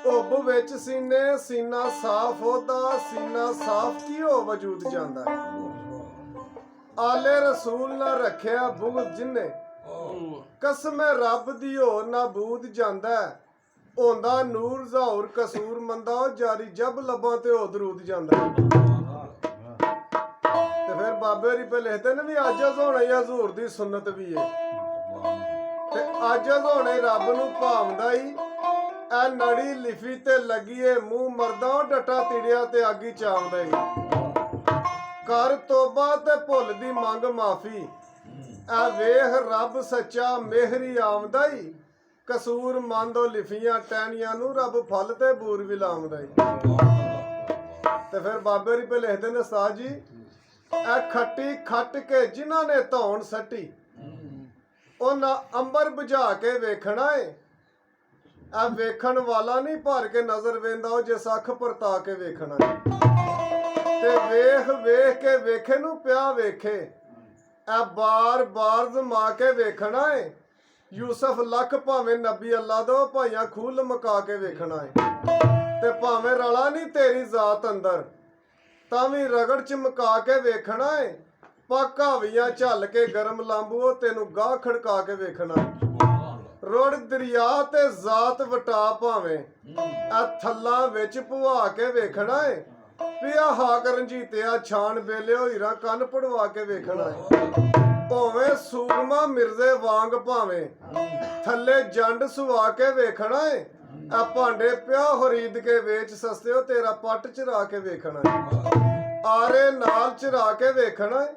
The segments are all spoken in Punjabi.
ਉੱਬ ਵਿੱਚ ਸੀਨੇ ਸੀਨਾ ਸਾਫ ਉਹਦਾ ਸੀਨਾ ਸਾਫ ਕੀ ਹੋ ਵਜੂਦ ਜਾਂਦਾ। ਆਲੇ ਰਸੂਲ ਨਾ ਰੱਖਿਆ ਬੁਗਦ ਜਿੰਨੇ ਕਸਮੇ ਰੱਬ ਦੀ ਹੋ ਨਾ ਬੂਦ ਜਾਂਦਾ। ਹੁੰਦਾ ਨੂਰ ਜ਼ਹੂਰ ਕਸੂਰ ਮੰਦਾ ਜਾਰੀ ਜਬ ਲੱਭਾਂ ਤੇ ਉਹ ਦਰੂਦ ਜਾਂਦਾ। ਤੇ ਫਿਰ ਬਾਬੇ ਰਿਪੇ ਲਿਖਦੇ ਨੇ ਵੀ ਆਜਜ਼ ਹੋਣਾ ਹਜ਼ੂਰ ਦੀ ਸੁਨਨਤ ਵੀ ਹੈ। ਤੇ ਆਜਜ਼ ਹੋਣੇ ਰੱਬ ਨੂੰ ਭਾਵਦਾ ਹੀ ਐ ਨੜੀ ਲਿਫੀ ਤੇ ਲੱਗੀਏ ਮੂੰਹ ਮਰਦਾ ਡਟਾ ਤਿੜਿਆ ਤੇ ਆਗੀ ਚਾਵਦਾ ਹੀ। ਕਰ ਤੋਬਾ ਤੇ ਭੁੱਲ ਦੀ ਮੰਗ ਮਾਫੀ ਐ ਵੇਖ ਰੱਬ ਸੱਚਾ ਮਿਹਰੀ ਆਵਦਾ ਹੀ। ਕਸੂਰ ਮੰਦੋ ਲਿਫੀਆਂ ਟਹਿਣੀਆਂ ਨੂੰ ਰੱਬ ਫਲ ਤੇ ਬੂਰ ਵੀ ਲਾਉਂਦਾ ਹੀ। ਤੇ ਫਿਰ ਬਾਬੇ ਰਿਪੇ ਲਿਖਦੇ ਨੇ ਉਸਤਾਦ ਜੀ ਐ ਖੱਟੀ ਖੱਟ ਕੇ ਜਿਨ੍ਹਾਂ ਨੇ ਧੌਣ ਸੱਟੀ ਉਹਨਾਂ ਅੰਬਰ ਬੁਝਾ ਕੇ ਵੇਖਣਾ ਏ। ਐ ਵੇਖਣ ਵਾਲਾ ਨਹੀਂ ਭਰ ਕੇ ਨਜ਼ਰ ਵੇਂਦਾ ਉਹ ਜਿਸ ਅੱਖ ਪਰਤਾ ਕੇ ਵੇਖਣਾ ਤੇ ਵੇਖ ਵੇਖ ਕੇ ਵੇਖੇ ਨੂੰ ਪਿਆ ਵੇਖੇ। ਐ ਬਾਰ ਬਾਰ ਜ਼ਮਾ ਕੇ ਵੇਖਣਾ ਏ। ਯੂਸਫ ਲੱਖ ਭਾਵੇਂ ਨਬੀ ਅੱਲਾ ਦੋ ਭਾਈਆਂ ਖੂਹ ਲਮਕਾ ਕੇ ਵੇਖਣਾ ਏ। ਤੇ ਭਾਵੇਂ ਰਲਾ ਨਹੀਂ ਤੇਰੀ ਜ਼ਾਤ ਅੰਦਰ ਤਾਂ ਵੀ ਰਗੜ ਚਮਕਾ ਕੇ ਵੇਖਣਾ ਏ। ਪਾਕਾਵੀਆਂ ਝੱਲ ਕੇ ਗਰਮ ਲਾਂਬੂ ਤੈਨੂੰ ਗਾਹ ਖੜਕਾ ਕੇ ਵੇਖਣਾ ਏ। ਰੁੜ ਦਰਿਆ ਤੇ ਜ਼ਾਤ ਵਟਾ ਭਾਵੇਂ ਐ ਥੱਲਾਂ ਵਿੱਚ ਭਵਾ ਕੇ ਵੇਖਣਾ ਏ। ਪਿਆ ਹਾਕ ਰੰਜੀਤਿਆ ਛਾਣ ਵੇਲਿਓ ਹੀਰਾ ਕੰਨ ਪੜਵਾ ਕੇ ਵੇਖਣਾ ਏ। ਭਾਵੇਂ ਸੂਰਮਾ ਮਿਰਜ਼ੇ ਵਾਂਗ ਭਾਵੇਂ ਥੱਲੇ ਜੰਡ ਸੁਵਾ ਕੇ ਵੇਖਣਾ ਏ। ਐ ਭਾਂਡੇ ਪਿਆ ਖਰੀਦ ਕੇ ਵੇਚ ਸਸਤਿਓ ਤੇਰਾ ਪੱਟ ਚਰਾ ਕੇ ਵੇਖਣਾ ਏ। ਆਰੇ ਨਾਲ ਚਰਾ ਕੇ ਵੇਖਣਾ ਏ।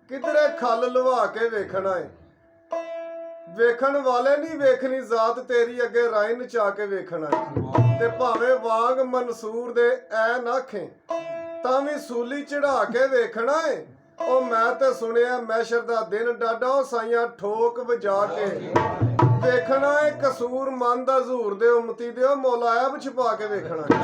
ਕਿਧਰੇ ਖੱਲ ਲਵਾ ਕੇ ਵੇਖਣਾ ਏ। ਵੇਖਣ ਵਾਲੇ ਨਹੀਂ ਵੇਖਣੀ ਜ਼ਾਤ ਤੇਰੀ ਅੱਗੇ ਰਾਈ ਨਚਾ ਕੇ ਵੇਖਣਾ ਏ। ਤੇ ਭਾਵੇਂ ਵਾਂਗ ਮਨਸੂਰ ਦੇ ਐ ਨਾਖੇ ਤਾਂ ਵੀ ਸੂਲੀ ਚੜਾ ਕੇ ਵੇਖਣਾ ਏ। ਉਹ ਮੈਂ ਤੇ ਸੁਣਿਆ ਮੈਸ਼ਰ ਦਾ ਦਿਨ ਡਾਡਾ ਉਹ ਸਾਈਆਂ ਠੋਕ ਵਜਾ ਕੇ ਵੇਖਣਾ ਏ। ਕਸੂਰ ਮੰਦ ਹਜ਼ੂਰ ਦੇ ਉਮਤੀ ਦੇ ਉਹ ਮੌਲਾ ਐਬ ਛਪਾ ਕੇ ਵੇਖਣਾ ਏ।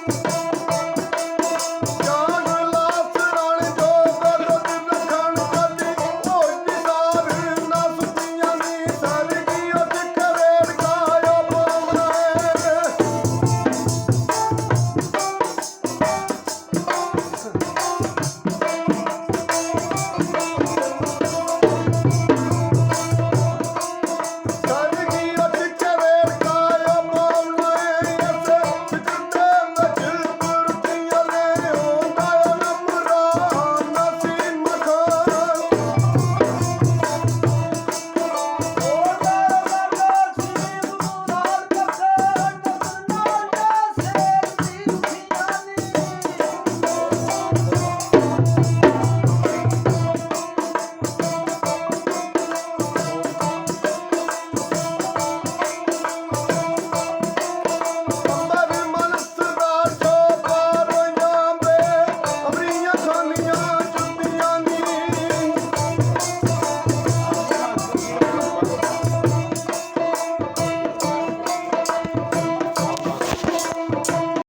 ਏ